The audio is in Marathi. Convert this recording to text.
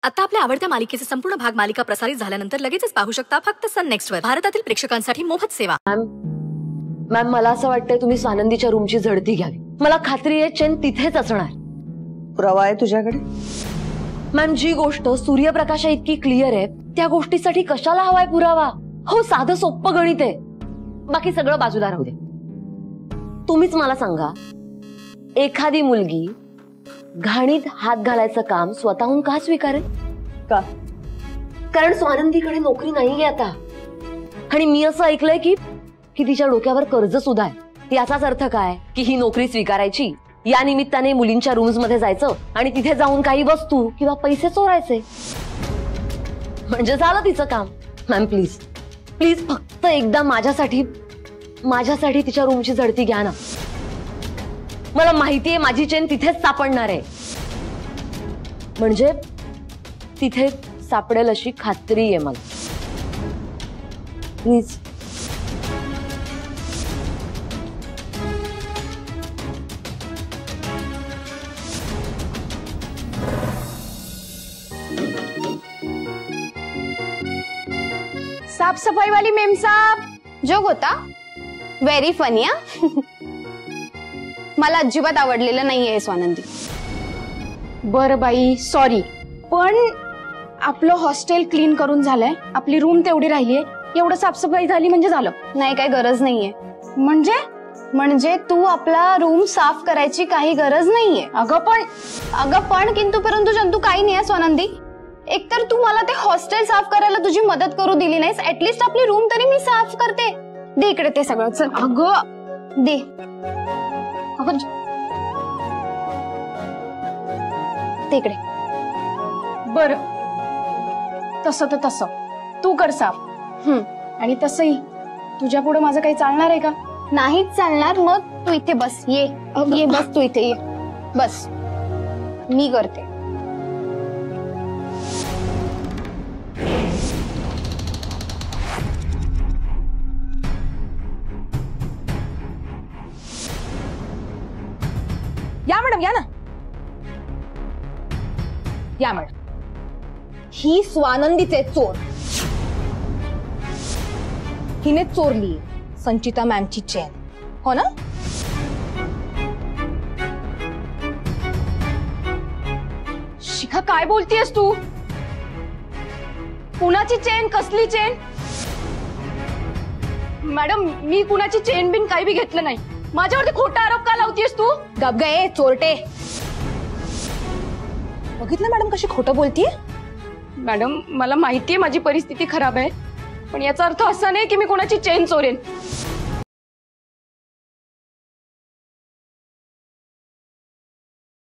आता आपल्या आवडत्या मालिकेचे संपूर्ण भाग मालिका प्रसारित झाल्यानंतर लगेचच पाहू शकता फक्त सन नेक्स्ट वर. भारतातील प्रेक्षकांसाठी मोफत सेवा. मॅम मला असं वाटतंय तुम्ही स्वानंदीच्या रूमची झडती घ्यावी. मला खात्री आहे चेन तिथेच असणार. पुरावा आहे तुझ्याकडे? मॅम जी गोष्ट सूर्यप्रकाशा इतकी क्लिअर आहे त्या गोष्टीसाठी कशाला हवाय पुरावा? हो साधं सोप्पं गणित आहे. बाकी सगळं बाजूला राहू दे. तुम्हीच मला सांगा, एखादी मुलगी घाणीत हात घालायचं काम स्वतःहून का स्वीकारेल? का? कारण स्वानंदीकडे नोकरी नाहीये आता. आणि मी असं ऐकलंय की तिच्या डोक्यावर कर्ज सुद्धा आहे. याचाच अर्थ काय की ही नोकरी स्वीकारायची, या निमित्ताने मुलींच्या रूम्स मध्ये जायचं आणि तिथे जाऊन काही वस्तू किंवा पैसे चोरायचे. म्हणजे झालं तिचं काम. मॅम प्लीज प्लीज फक्त एकदा माझ्यासाठी तिच्या रूमची झडती घ्या ना. मला माहितीये माझी चेन तिथेच सापडणार आहे. म्हणजे तिथे सापडेल अशी खात्री आहे मला. प्लीज. साफसफाई वाली मेम साहब, जोक होता व्हेरी फनी. मला अजिबात आवडलेलं नाहीये हे स्वानंदी. बर बाई सॉरी, पण आपलं हॉस्टेल क्लीन करून झालंय, आपली रूम तेवढी राहिलीये, एवढं साफसफाई झाली म्हणजे झालं. नाही काही गरज नाहीये. म्हणजे तू आपला रूम साफ करायची काही गरज नाहीये. अगं पण किंतु परंतु जंतू काही नाही स्वानंदी. एकतर तू मला ते हॉस्टेल साफ करायला तुझी मदत करू दिली नाहीस, ऍटलीस्ट आपली रूम तरी मी साफ करते. दे इकडे ते सगळं. चल अगं दे. तिकडे. बर तसं तर तसं तू कर साफ. आणि तसंही तुझ्या पुढे माझं काही चालणार आहे का? नाहीच चालणार. मग तू इथे बस. ये बस, तू इथे ये बस, मी करते. या मॅडम या ना. या मॅडम. ही स्वानंदीचे चोर. हिने चोरली संचिता मॅमची चेन, हो ना? शिखा काय बोलतीयस तू? कुणाची चेन? कसली चेन? मॅडम मी कुणाची चेन बिन काही बी घेतलं नाही. माझ्यावरती खोटा आरोप का लावतीयस तू? गप गे चोरटे. बघितलं मॅडम कशी खोटं बोलतीये? मॅडम मला माहितीये माझी परिस्थिती खराब आहे, पण याचा अर्थ असा नाही की मी कोणाची चेन चोरेन.